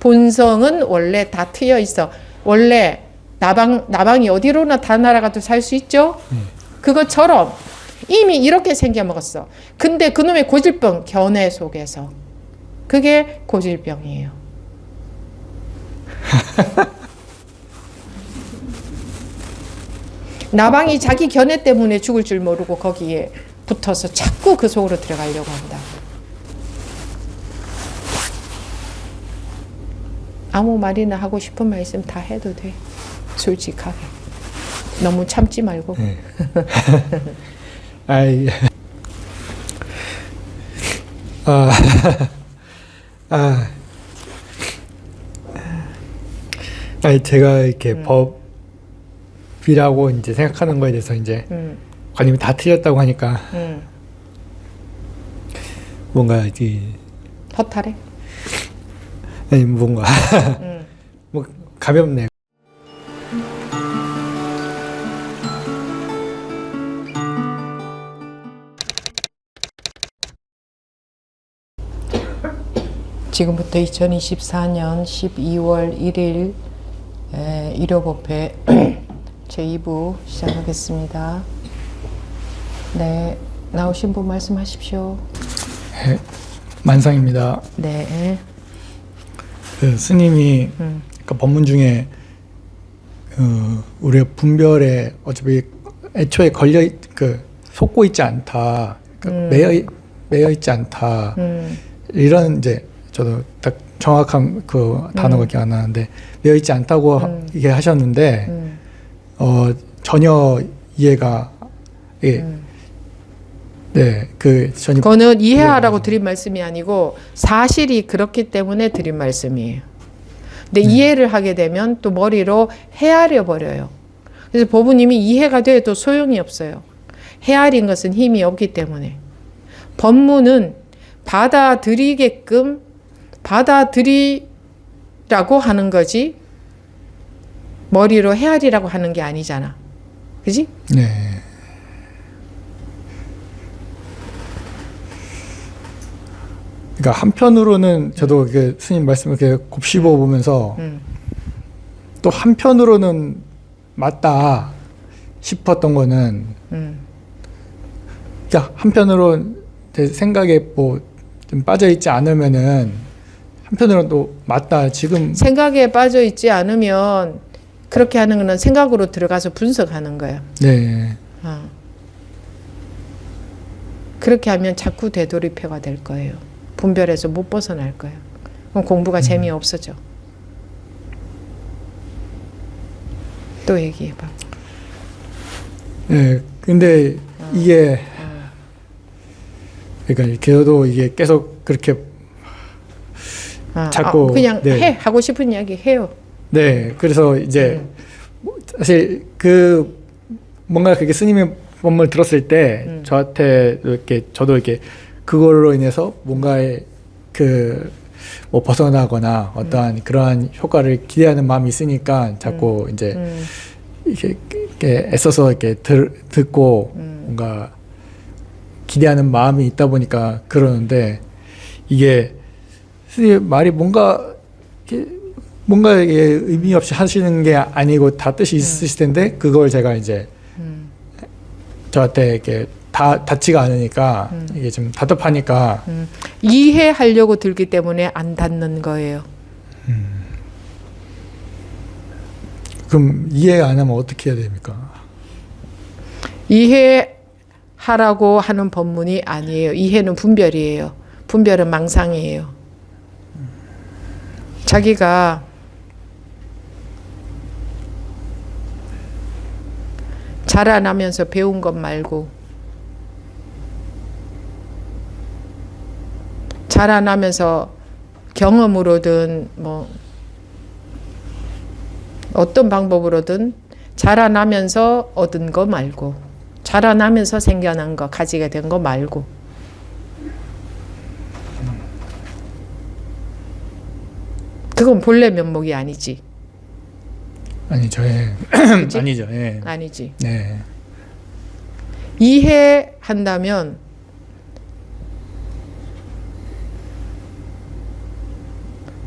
본성은 원래 다 트여 있어. 원래 나방이 어디로나 다 날아가도 살 수 있죠? 그것처럼 이미 이렇게 생겨 먹었어. 근데 그놈의 고질병, 견해 속에서. 그게 고질병이에요. 나방이 자기 견해 때문에 죽을 줄 모르고 거기에 붙어서 자꾸 그 속으로 들어가려고 한다. 아무 말이나 하고 싶은 말 있으면 다 해도 돼. 솔직하게. 너무 참지 말고. 네. 아이, 아니 제가 이렇게 법이라고 이제 생각하는 거에 대해서 이제 관님이 다 틀렸다고 하니까 뭔가 이제 허탈해? 아니 뭔가 뭐 가볍네. 지금부터 2024년 12월 1일 일요법회 제2부 시작하겠습니다. 네, 나오신 분 말씀하십시오. 네, 만상입니다. 네. 그 스님이 그 법문 중에 우리가 분별에 어차피 애초에 속고 있지 않다, 매여 있지 않다, 이런 이제 저도 딱 정확한 그 단어가 기억 안 나는데 매여 있지 않다고 이게 하셨는데 전혀 이해가 네, 전혀 그거는 이해하라고 드린 말씀이 아니고 사실이 그렇기 때문에 드린 말씀이에요. 근데 이해를 하게 되면 또 머리로 헤아려 버려요. 그래서 법부님이 이해가 돼도 소용이 없어요. 헤아린 것은 힘이 없기 때문에. 법문은 받아들이게끔 받아들이라고 하는 거지 머리로 헤아리라고 하는 게 아니잖아. 그지? 네. 그러니까 한편으로는 저도 이렇게 스님 말씀을 이렇게 곱씹어 보면서 또 한편으로는 맞다 싶었던 거는 그러니까 한편으로 제 생각에 뭐 좀 빠져 있지 않으면은 한편으로는 또 맞다 지금 생각에 빠져 있지 않으면 그렇게 하는 거는 생각으로 들어가서 분석하는 거예요. 네. 그렇게 하면 자꾸 되돌이표가 될 거예요. 분별에서 못 벗어날 거예요. 그럼 공부가 재미없어져. 또 얘기해봐. 네, 근데 이게 그러니까 저도 이게 계속 그렇게 자꾸 그냥 네. 해 하고 싶은 이야기 해요. 네, 그래서 이제 사실 그 뭔가 그게 스님의 법문을 들었을 때 저한테 이렇게 저도 이렇게 그걸로 인해서 뭔가의 뭐 벗어나거나 어떠한 그러한 효과를 기대하는 마음이 있으니까 자꾸 이제 이렇게 애써서 이렇게 듣고 뭔가 기대하는 마음이 있다 보니까 그러는데 이게 스님 말이 뭔가 이게 의미 없이 하시는 게 아니고 다 뜻이 있으실 텐데 그걸 제가 이제 저한테 이렇게 다 닿지가 않으니까 이게 좀 답답하니까 이해하려고 들기 때문에 안 닿는 거예요. 그럼 이해 안 하면 어떻게 해야 됩니까? 이해하라고 하는 법문이 아니에요. 이해는 분별이에요. 분별은 망상이에요. 자기가 자라나면서 배운 것 말고 자라나면서 경험으로든 뭐 어떤 방법으로든 자라나면서 얻은 거 말고 자라나면서 생겨난 거 가지게 된 거 말고 그건 본래 면목이 아니지. 아니죠. 예. 아니죠. 예. 아니지. 네. 이해한다면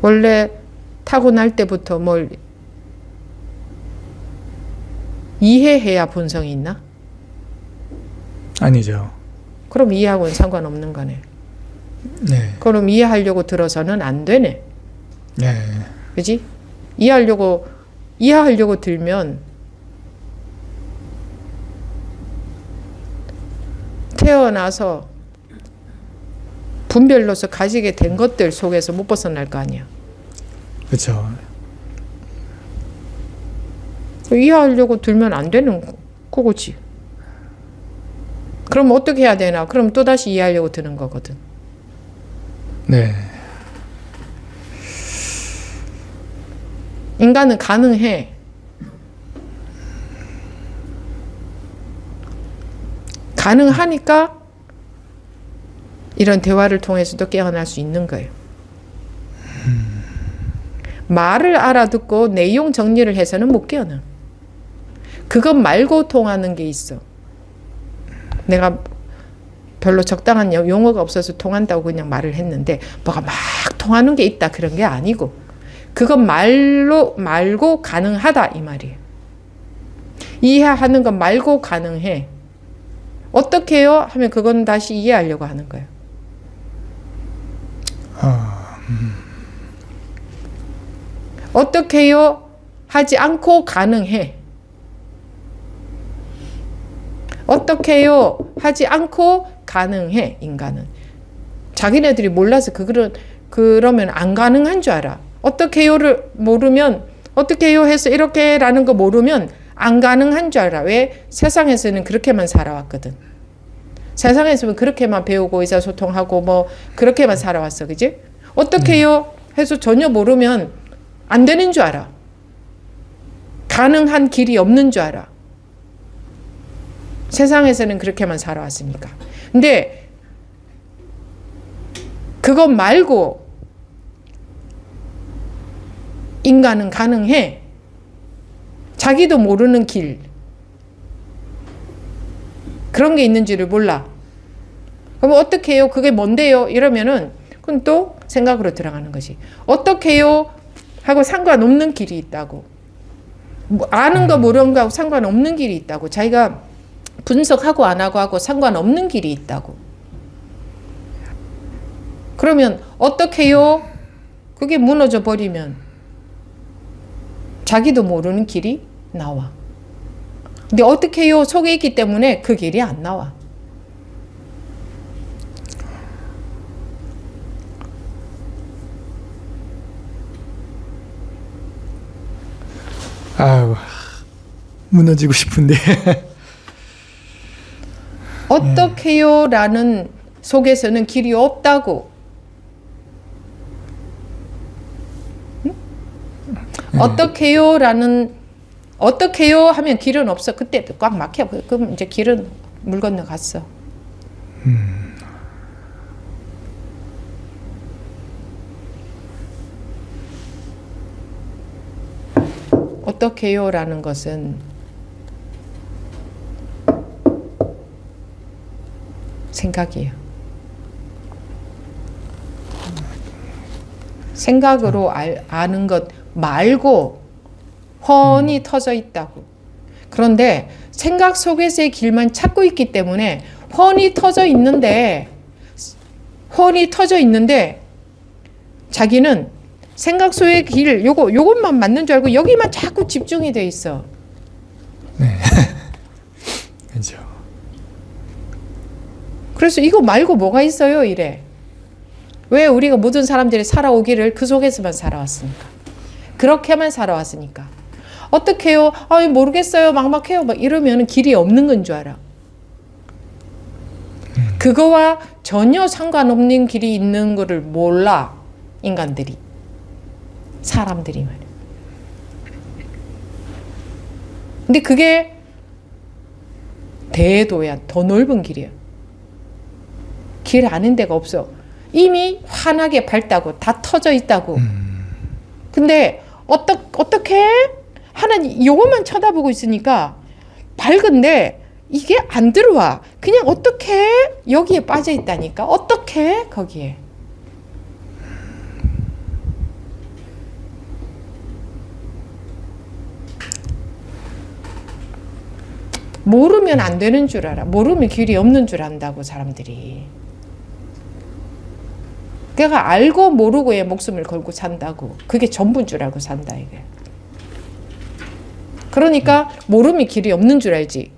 원래 타고날 때부터 뭘 이해해야 본성이 있나? 아니죠. 그럼 이해하고는 상관없는 거네. 네. 그럼 이해하려고 들어서는 안 되네. 네. 그지? 이해하려고 들면 태어나서 분별로서 가지게 된 것들 속에서 못 벗어날 거 아니야. 그렇죠. 이해하려고 들면 안 되는 거지. 그럼 어떻게 해야 되나? 그럼 또다시 이해하려고 드는 거거든. 네. 인간은 가능해. 가능하니까 이런 대화를 통해서도 깨어날 수 있는 거예요. 말을 알아듣고 내용 정리를 해서는 못 깨어나. 그것 말고 통하는 게 있어. 내가 별로 적당한 용어가 없어서 통한다고 그냥 말을 했는데 뭐가 막 통하는 게 있다 그런 게 아니고 그것 말고 가능하다 이 말이에요. 이해하는 것 말고 가능해. 어떻게 해요? 하면 그건 다시 이해하려고 하는 거예요. 어떻게 해요? 하지 않고 가능해. 어떻게 해요? 하지 않고 가능해. 인간은. 자기네들이 몰라서 그러면 안 가능한 줄 알아. 어떻게 해요를 모르면 어떻게 해요 해서 이렇게 라는 거 모르면 안 가능한 줄 알아. 왜? 세상에서는 그렇게만 살아왔거든. 세상에서는 그렇게만 배우고 의사소통하고 뭐 그렇게만 살아왔어. 그지? 어떻게 해요 해서 전혀 모르면 안 되는 줄 알아. 가능한 길이 없는 줄 알아. 세상에서는 그렇게만 살아왔으니까. 근데 그것 말고 인간은 가능해. 자기도 모르는 길. 그런 게 있는지를 몰라. 그럼 어떻게 해요? 그게 뭔데요? 이러면은 그건 또 생각으로 들어가는 것이. 어떻게 해요? 하고 상관없는 길이 있다고. 뭐 아는 거 모르는 거하고 상관없는 길이 있다고. 자기가 분석하고 안 하고 상관없는 길이 있다고. 그러면 어떻게 해요? 그게 무너져 버리면 자기도 모르는 길이 나와. 근데 어떻게 해요? 속에 있기 때문에 그 길이 안 나와. 아유, 무너지고 싶은데. 어떻게 해요? 라는 속에서는 길이 없다고. 응? 어떻게 해요? 라는 어떻게 해요? 하면 길은 없어. 그때 꽉 막혀. 그럼 이제 길은 물 건너 갔어. 어떻게 해요? 라는 것은 생각이에요. 생각으로 아는 것 말고 훤히 터져 있다고. 그런데 생각 속에서의 길만 찾고 있기 때문에 훤히 터져 있는데 자기는 생각 속의 길 요것만 맞는 줄 알고 여기만 자꾸 집중이 돼 있어. 네. 그렇죠. 그래서 이거 말고 뭐가 있어요? 이래. 왜 우리가 모든 사람들이 살아오기를 그 속에서만 살아왔으니까. 그렇게만 살아왔으니까. 어떻게 해요? 아, 모르겠어요. 막막해요. 막 이러면 길이 없는 건 줄 알아. 그거와 전혀 상관없는 길이 있는 거를 몰라. 인간들이. 사람들이 말이야. 근데 그게 대도야. 더 넓은 길이야. 길 아는 데가 없어. 이미 환하게 밝다고. 다 터져 있다고. 근데 어떻게 하는 요것만 쳐다보고 있으니까 밝은데 이게 안 들어와. 그냥 어떻게 여기에 빠져 있다니까. 어떻게 거기에. 모르면 안 되는 줄 알아. 모르면 길이 없는 줄 안다고 사람들이. 그러니까 알고 모르고의 목숨을 걸고 산다고. 그게 전부인 줄 알고 산다 이게. 그러니까 모름이 길이 없는 줄 알지.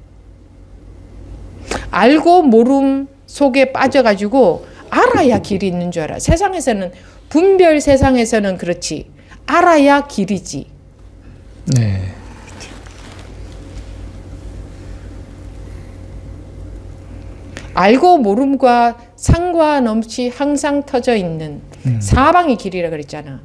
알고 모름 속에 빠져가지고 알아야 길이 있는 줄 알아. 세상에서는 분별 세상에서는 그렇지. 알아야 길이지. 네. 알고 모름과 상관없이 항상 터져 있는 사방이 길이라 그랬잖아.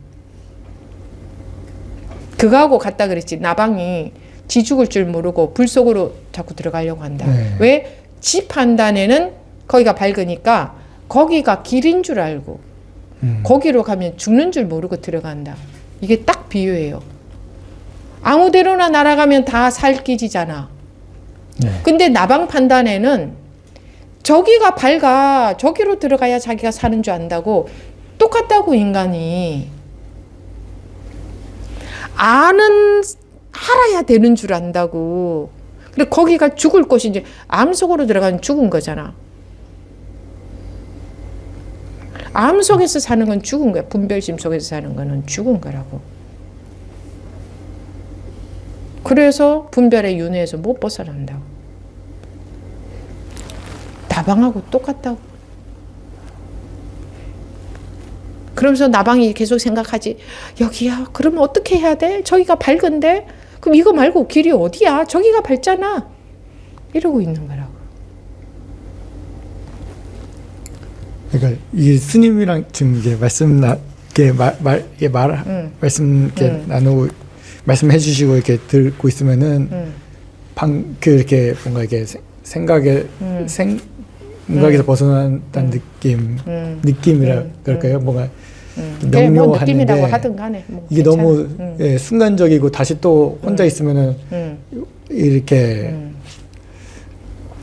그거하고 같다 그랬지. 나방이 지 죽을 줄 모르고 불 속으로 자꾸 들어가려고 한다. 네. 왜? 지 판단에는 거기가 밝으니까 거기가 길인 줄 알고 거기로 가면 죽는 줄 모르고 들어간다. 이게 딱 비유예요. 아무 데로나 날아가면 다 살길이잖아. 네. 근데 나방 판단에는 저기가 밝아. 저기로 들어가야 자기가 사는 줄 안다고. 똑같다고 인간이. 알아야 되는 줄 안다고. 근데 거기가 죽을 곳인지 암 속으로 들어가면 죽은 거잖아. 암 속에서 사는 건 죽은 거야. 분별심 속에서 사는 거는 죽은 거라고. 그래서 분별의 윤회에서 못 벗어난다고. 나방하고 똑같다고. 그러면서 나방이 계속 생각하지. 여기야. 그러면 어떻게 해야 돼? 저기가 밝은데? 그럼 이거 말고 길이 어디야? 저기가 밝잖아. 이러고 있는 거라고. 그러니까 이 스님이랑 지금 이게 말씀 이렇게 나누고 말씀해 주시고 이렇게 듣고 있으면은 이렇게 뭔가 이게 생각에 생각에서 벗어난다는 느낌이라 그럴까요? 뭔가 뭐 명료하는데 느낌이라고 하든 간에 뭐 이게 괜찮아. 너무 예, 순간적이고 다시 또 혼자 있으면은 이렇게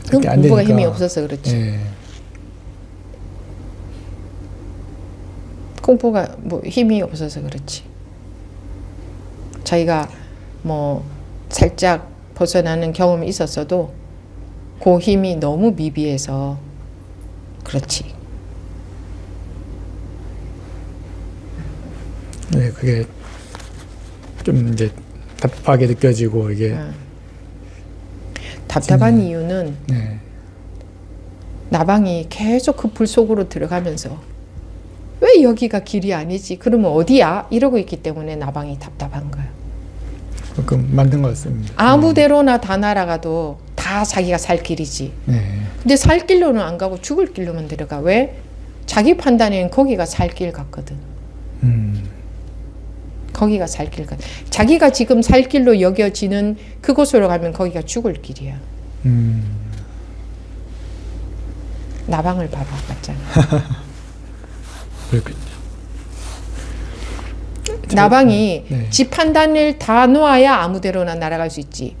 그건 안 공부가 되니까. 힘이 없어서 그렇지. 예. 공부가 뭐 힘이 없어서 그렇지. 자기가 뭐 살짝 벗어나는 경험이 있었어도 그 힘이 너무 미비해서 그렇지. 네, 그게 좀 이제 답답하게 느껴지고 이게 답답한 이유는 네. 나방이 계속 그 불 속으로 들어가면서 왜 여기가 길이 아니지? 그러면 어디야? 이러고 있기 때문에 나방이 답답한 거야. 그럼 만든 것 같습니다. 아무 데로나 다 날아가도 다 자기가 살 길이지. 네. 근데 살 길로는 안 가고 죽을 길로만 들어가. 왜? 자기 판단에는 거기가 살 길 같거든. 거기가 살 길 같. 자기가 지금 살 길로 여겨지는 그곳으로 가면 거기가 죽을 길이야. 나방을 봐봐, 맞잖아. 그렇군요. 나방이 네. 지 판단을 다 놓아야 아무 데로나 날아갈 수 있지.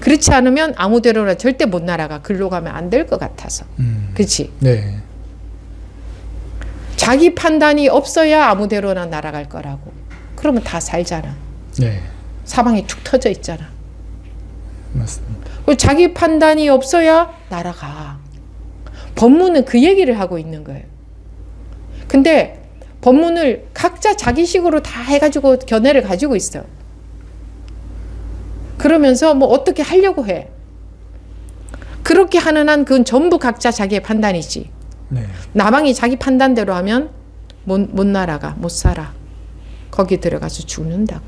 그렇지 않으면 아무 데로나 절대 못 날아가. 글로 가면 안 될 것 같아서. 그렇지? 네. 자기 판단이 없어야 아무 데로나 날아갈 거라고. 그러면 다 살잖아. 네. 사방이 툭 터져 있잖아. 맞습니다. 그리고 자기 판단이 없어야 날아가. 법문은 그 얘기를 하고 있는 거예요. 근데 법문을 각자 자기식으로 다 해가지고 견해를 가지고 있어. 그러면서 뭐 어떻게 하려고 해. 그렇게 하는 한 그건 전부 각자 자기의 판단이지. 네. 나방이 자기 판단대로 하면 못 날아가, 못 살아. 거기 들어가서 죽는다고.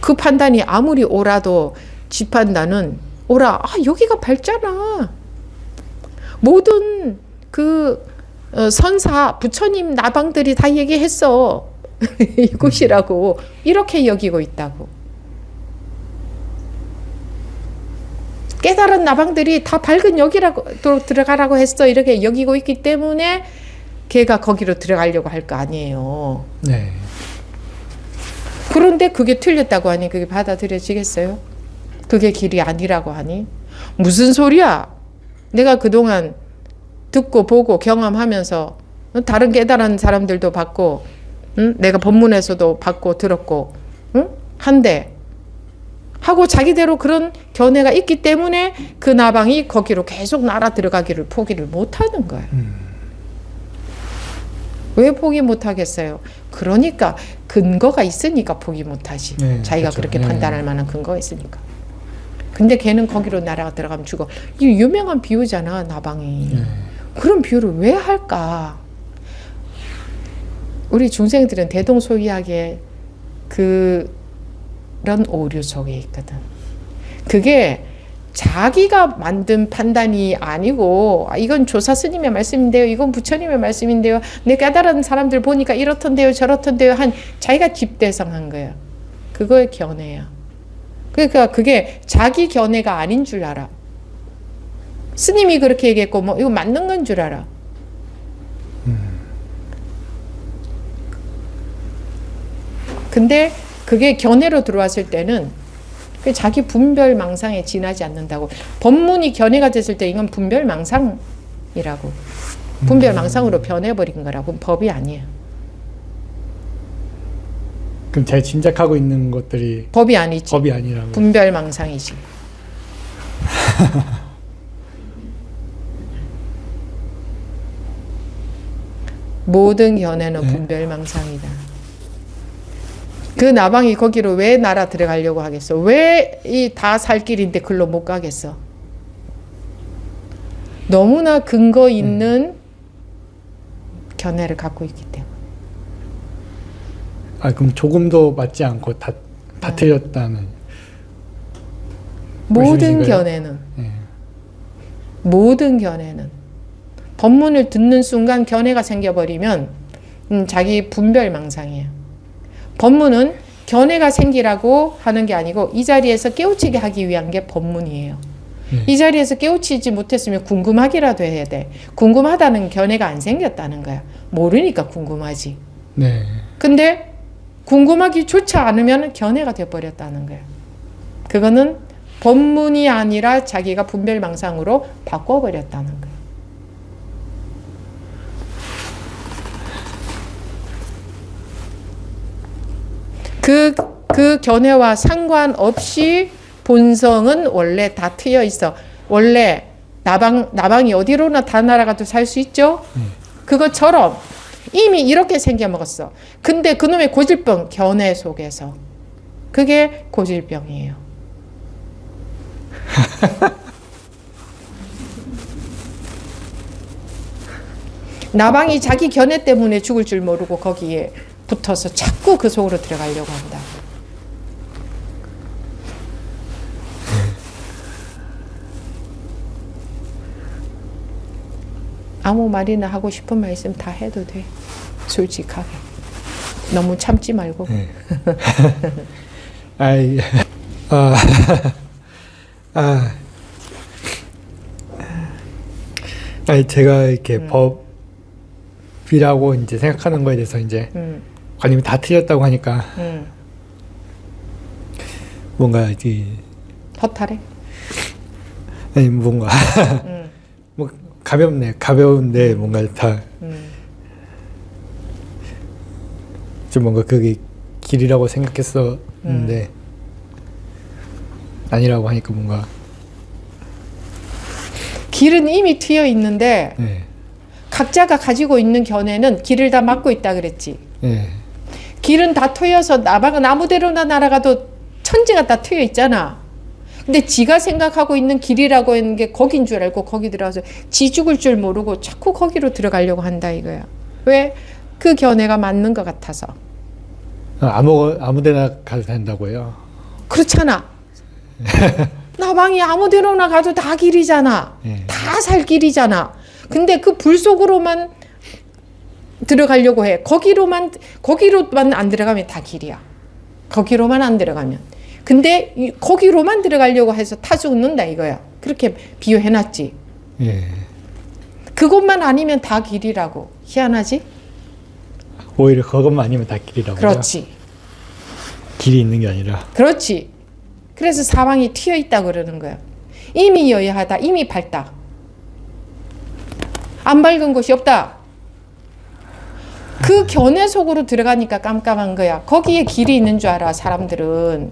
그 판단이 아무리 옳아도 지 판단은 옳아. 여기가 밝잖아. 모든 그 선사, 부처님 나방들이 다 얘기했어. 이곳이라고. 이렇게 여기고 있다고. 깨달은 나방들이 다 밝은 여기라고 또 들어가라고 했어. 이렇게 여기고 있기 때문에 걔가 거기로 들어가려고 할 거 아니에요. 네. 그런데 그게 틀렸다고 하니 그게 받아들여지겠어요? 그게 길이 아니라고 하니? 무슨 소리야? 내가 그동안 듣고 보고 경험하면서 다른 깨달은 사람들도 봤고, 내가 법문에서도 봤고 들었고, 한데 하고 자기대로 그런 견해가 있기 때문에 그 나방이 거기로 계속 날아 들어가기를 포기를 못하는 거예요. 왜 포기 못하겠어요? 그러니까 근거가 있으니까 포기 못하지. 네, 자기가 그렇죠. 그렇게 네. 판단할 만한 근거가 있으니까. 근데 걔는 거기로 날아가 들어가면 죽어. 이 유명한 비유잖아, 나방이. 그런 비유를 왜 할까? 우리 중생들은 대동소이하게 그런 오류 속에 있거든. 그게 자기가 만든 판단이 아니고 이건 조사 스님의 말씀인데요, 이건 부처님의 말씀인데요, 내 깨달은 사람들 보니까 이렇던데요 저렇던데요 한 자기가 집대성한 거야. 그거의 견해야. 그러니까 그게 자기 견해가 아닌 줄 알아. 스님이 그렇게 얘기했고 뭐 이거 맞는 건 줄 알아. 근데 그게 견해로 들어왔을 때는 그 자기 분별망상에 지나지 않는다고. 법문이 견해가 됐을 때 이건 분별망상이라고. 분별망상으로 변해버린 거라고. 법이 아니에요. 그럼 제가 짐작하고 있는 것들이 법이 아니지. 법이 아니라고. 분별망상이지. 모든 견해는 분별망상이다. 그 나방이 거기로 왜 날아 들어가려고 하겠어? 왜 이 다 살 길인데 글로 못 가겠어? 너무나 근거 있는 견해를 갖고 있기 때문에. 그럼 조금도 맞지 않고 다 틀렸다는. 모든 말씀이신가요? 견해는 모든 견해는 법문을 듣는 순간 견해가 생겨버리면 자기 분별망상이에요. 법문은 견해가 생기라고 하는 게 아니고 이 자리에서 깨우치게 하기 위한 게 법문이에요. 이 자리에서 깨우치지 못했으면 궁금하기라도 해야 돼. 궁금하다는 견해가 안 생겼다는 거야. 모르니까 궁금하지. 네. 근데 궁금하기 좋지 않으면 견해가 돼버렸다는 거야. 그거는 법문이 아니라 자기가 분별망상으로 바꿔버렸다는 거야. 그 견해와 상관없이 본성은 원래 다 트여 있어. 원래 나방이 어디로나 다 날아가도 살 수 있죠? 그것처럼 이미 이렇게 생겨 먹었어. 근데 그놈의 고질병, 견해 속에서. 그게 고질병이에요. 나방이 자기 견해 때문에 죽을 줄 모르고 거기에 붙어서 자꾸 그 속으로 들어가려고 한다. 아무 말이나 하고 싶은 말씀 다 해도 돼. 솔직하게. 너무 참지 말고. 네. 아이, 아, 아, 아니 제가 이렇게 법이라고 이제 생각하는 거에 대해서 이제 관님이 다 틀렸다고 하니까 뭔가 이제 허탈해. 아니 뭔가 뭐 가벼운데 뭔가 다 좀 뭔가 그게 길이라고 생각했었는데 아니라고 하니까 뭔가 길은 이미 트여 있는데 네. 각자가 가지고 있는 견해는 길을 다 막고 있다 그랬지. 네. 길은 다 트여서 나방은 아무데로나 날아가도 천지가 다 트여 있잖아. 근데 지가 생각하고 있는 길이라고 하는 게 거긴 줄 알고 거기 들어가서 지 죽을 줄 모르고 자꾸 거기로 들어가려고 한다 이거야. 왜? 그 견해가 맞는 것 같아서. 아무데나 가도 된다고요? 그렇잖아. 나방이 아무데로나 가도 다 길이잖아. 네. 다 살 길이잖아. 근데 그 불 속으로만 들어가려고 해. 거기로만 안 들어가면 다 길이야. 거기로만 안 들어가면. 근데 거기로만 들어가려고 해서 타 죽는다 이거야. 그렇게 비유해놨지. 예. 그것만 아니면 다 길이라고. 희한하지? 오히려 그것만 아니면 다 길이라고요? 그렇지. 길이 있는 게 아니라. 그렇지. 그래서 사방이 튀어 있다 그러는 거야. 이미 여야하다. 이미 밝다. 안 밝은 곳이 없다. 그 견해 속으로 들어가니까 깜깜한 거야. 거기에 길이 있는 줄 알아 사람들은.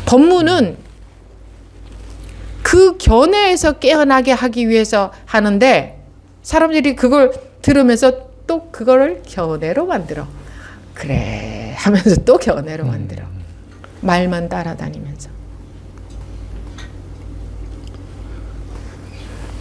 법문은 그 견해에서 깨어나게 하기 위해서 하는데 사람들이 그걸 들으면서 또 그거를 견해로 만들어. 그래 하면서 또 견해로 만들어. 말만 따라다니면서.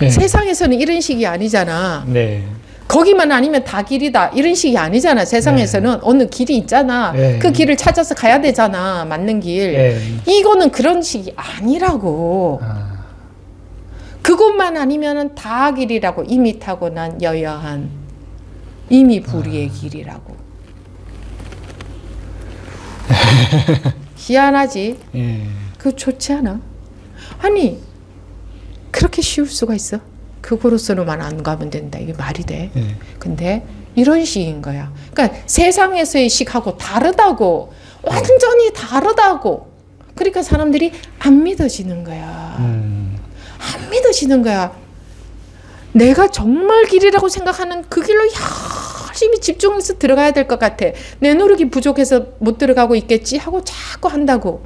네. 세상에서는 이런 식이 아니잖아. 네. 거기만 아니면 다 길이다. 이런 식이 아니잖아. 세상에서는 어느 길이 있잖아. 네. 그 길을 찾아서 가야 되잖아. 맞는 길. 네. 이거는 그런 식이 아니라고. 그것만 아니면은 다 길이라고. 이미 타고난 여여한 이미 불의의 길이라고. 희한하지. 예. 그거 좋지 않아? 아니 그렇게 쉬울 수가 있어? 그거로서로만 안 가면 된다. 이게 말이 돼? 예. 근데 이런 식인 거야. 그러니까 세상에서의 식하고 다르다고. 완전히 다르다고. 그러니까 사람들이 안 믿어지는 거야. 안 믿어지는 거야. 내가 정말 길이라고 생각하는 그 길로 열심히 집중해서 들어가야 될 것 같아. 내 노력이 부족해서 못 들어가고 있겠지 하고 자꾸 한다고.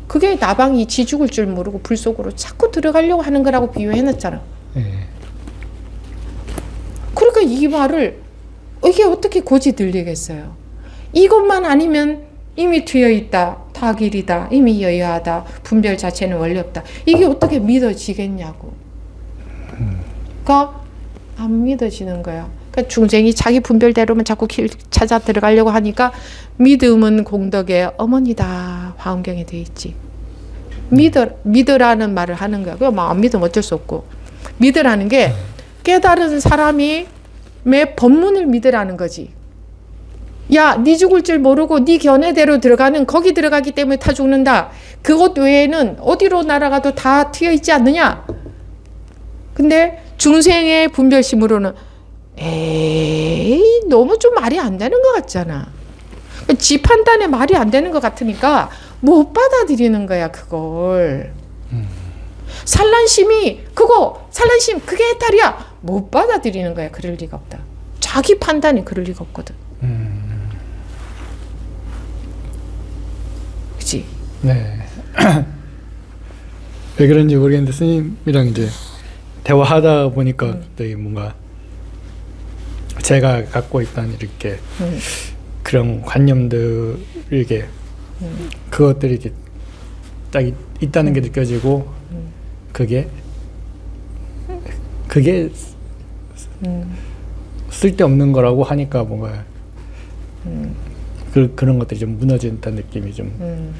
그게 나방이 지 죽을 줄 모르고 불 속으로 자꾸 들어가려고 하는 거라고 비유해놨잖아. 예. 그러니까 이 말을 이게 어떻게 고지 들리겠어요. 이것만 아니면 이미 트여있다. 다 길이다. 이미 여여하다. 분별 자체는 원리 없다. 이게 어떻게 믿어지겠냐고. 그러니까 안 믿어지는 거야. 그러니까 중생이 자기 분별대로만 자꾸 길 찾아 들어가려고 하니까 믿음은 공덕의 어머니다. 화엄경에 돼 있지. 믿으라는 말을 하는 거야. 그거 안 믿으면 어쩔 수 없고. 믿으라는 게 깨달은 사람이 매 법문을 믿으라는 거지. 야, 네 죽을 줄 모르고 네 견해대로 들어가는 거기 들어가기 때문에 다 죽는다. 그것 외에는 어디로 날아가도 다 튀어 있지 않느냐? 근데 중생의 분별심으로는 에이 너무 좀 말이 안 되는 것 같잖아. 지 판단에 말이 안 되는 것 같으니까 못 받아들이는 거야 그걸. 산란심이 산란심 그게 해탈이야. 못 받아들이는 거야. 그럴 리가 없다. 자기 판단이 그럴 리가 없거든. 그치? 네. 왜 그런지 모르겠는데 스님이랑 이제 대화하다 보니까 되게 뭔가 제가 갖고 있던 이렇게 그런 관념들 이렇게 그것들이 이렇게 딱 있다는 게 느껴지고 그게 쓸데없는 거라고 하니까 뭔가 그런 것들이 좀 무너진다는 느낌이 좀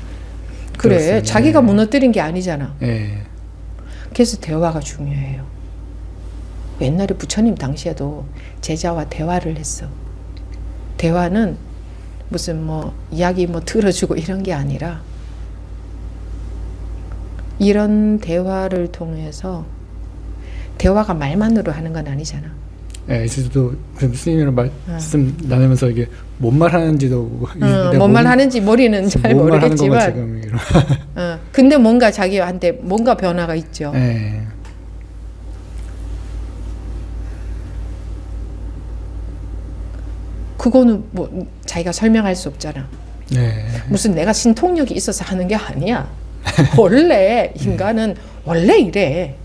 그래. 들었어요. 자기가 무너뜨린 게 아니잖아. 예. 그래서 대화가 중요해요. 옛날에 부처님 당시에도 제자와 대화를 했어. 대화는 무슨 이야기 들어주고 이런 게 아니라 이런 대화를 통해서 대화가 말만으로 하는 건 아니잖아. 예, 저도 스님이랑 말씀 나누면서 이게 뭔 말하는지도 뭔 말하는지 머리는 잘 모르겠지만 근데 뭔가 자기한테 뭔가 변화가 있죠. 예. 그거는 자기가 설명할 수 없잖아. 네. 무슨 내가 신통력이 있어서 하는 게 아니야. 원래 인간은 원래 이래.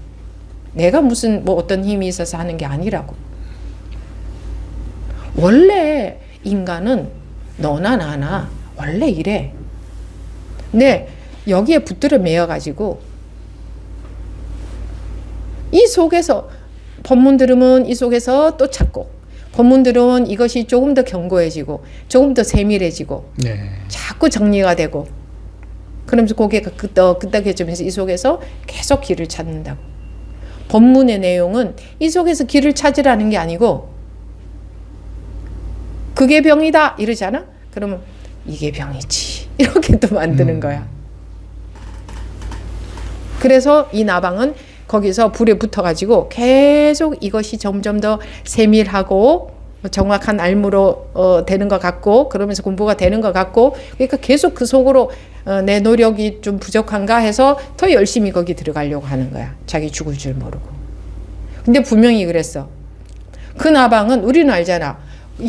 내가 무슨 어떤 힘이 있어서 하는 게 아니라고. 원래 인간은 너나 나나 원래 이래. 근데 여기에 붙들어 매여가지고 이 속에서 법문 들으면 이 속에서 또 찾고 법문 들으면 이것이 조금 더 견고해지고 조금 더 세밀해지고 네. 자꾸 정리가 되고 그러면서 고개가 끄덕끄덕해지면서 이 속에서 계속 길을 찾는다고. 법문의 내용은 이 속에서 길을 찾으라는 게 아니고 그게 병이다 이러잖아. 그러면 이게 병이지 이렇게 또 만드는 거야. 그래서 이 나방은 거기서 불에 붙어가지고 계속 이것이 점점 더 세밀하고 정확한 알무로 되는 것 같고 그러면서 공부가 되는 것 같고 그러니까 계속 그 속으로 내 노력이 좀 부족한가 해서 더 열심히 거기 들어가려고 하는 거야. 자기 죽을 줄 모르고. 근데 분명히 그랬어. 그 나방은 우리는 알잖아.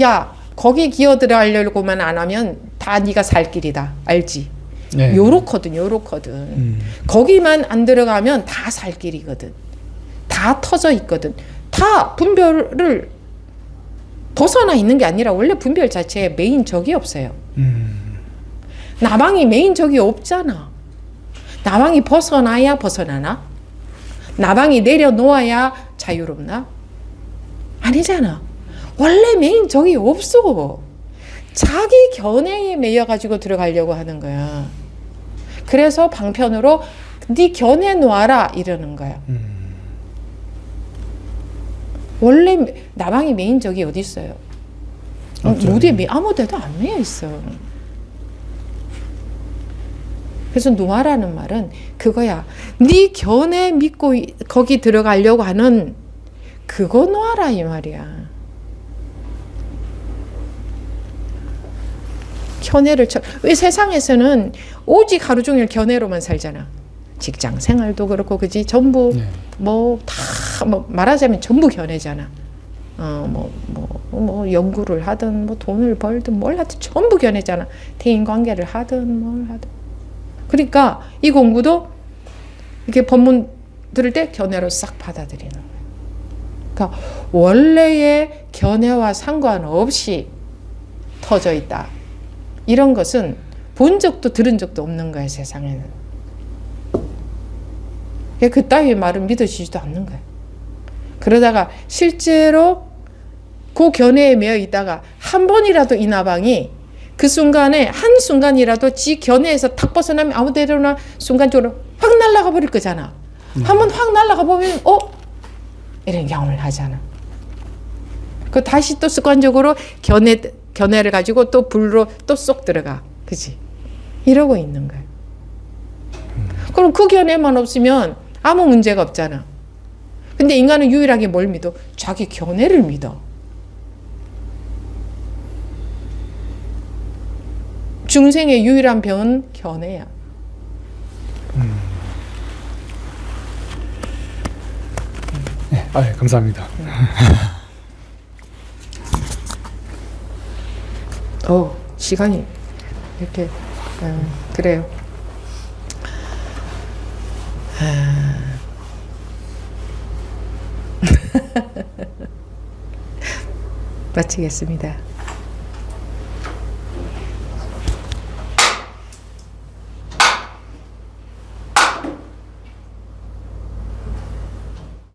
야 거기 기어 들어가려고만 안 하면 다 네가 살 길이다. 알지? 네. 요렇거든. 거기만 안 들어가면 다 살 길이거든. 다 터져 있거든. 다 분별을 벗어나 있는 게 아니라 원래 분별 자체에 메인 적이 없어요. 나방이 메인 적이 없잖아. 나방이 벗어나야 벗어나나? 나방이 내려놓아야 자유롭나? 아니잖아. 원래 메인 적이 없어. 자기 견해에 매여가지고 들어가려고 하는 거야. 그래서 방편으로 네 견해 놓아라 이러는 거야. 원래 나방이 메인 적이 어디 있어요? 무대에 아무 데도 안 매여 있어. 그래서 놓아라는 말은 그거야. 네 견해 믿고 거기 들어가려고 하는 그거 놓아라 이 말이야. 견해를 왜 세상에서는 오직 하루 종일 견해로만 살잖아. 직장 생활도 그렇고 그지 전부 네. 뭐 다 뭐 말하자면 전부 견해잖아. 뭐 연구를 하든 뭐 돈을 벌든 뭘 하든 전부 견해잖아. 대인 관계를 하든 뭘 하든. 그러니까 이 공부도 이렇게 법문 들을 때 견해로 싹 받아들이는 거예요. 그러니까 원래의 견해와 상관없이 터져 있다. 이런 것은 본 적도 들은 적도 없는 거예요, 세상에는. 그 따위의 말은 믿어지지도 않는 거예요. 그러다가 실제로 그 견해에 매여 있다가 한 번이라도 이 나방이 그 순간에 한 순간이라도 지 견해에서 탁 벗어나면 아무 데로나 순간적으로 확 날아가 버릴 거잖아. 한번 확 날아가 보면 이런 경험을 하잖아. 그 다시 또 습관적으로 견해를 가지고 또 불로 또 쏙 들어가. 그지? 이러고 있는 거야. 그럼 그 견해만 없으면 아무 문제가 없잖아. 근데 인간은 유일하게 뭘 믿어? 자기 견해를 믿어. 중생의 유일한 병은 견해야. 네, 감사합니다. 시간이 이렇게 그래요. 마치겠습니다.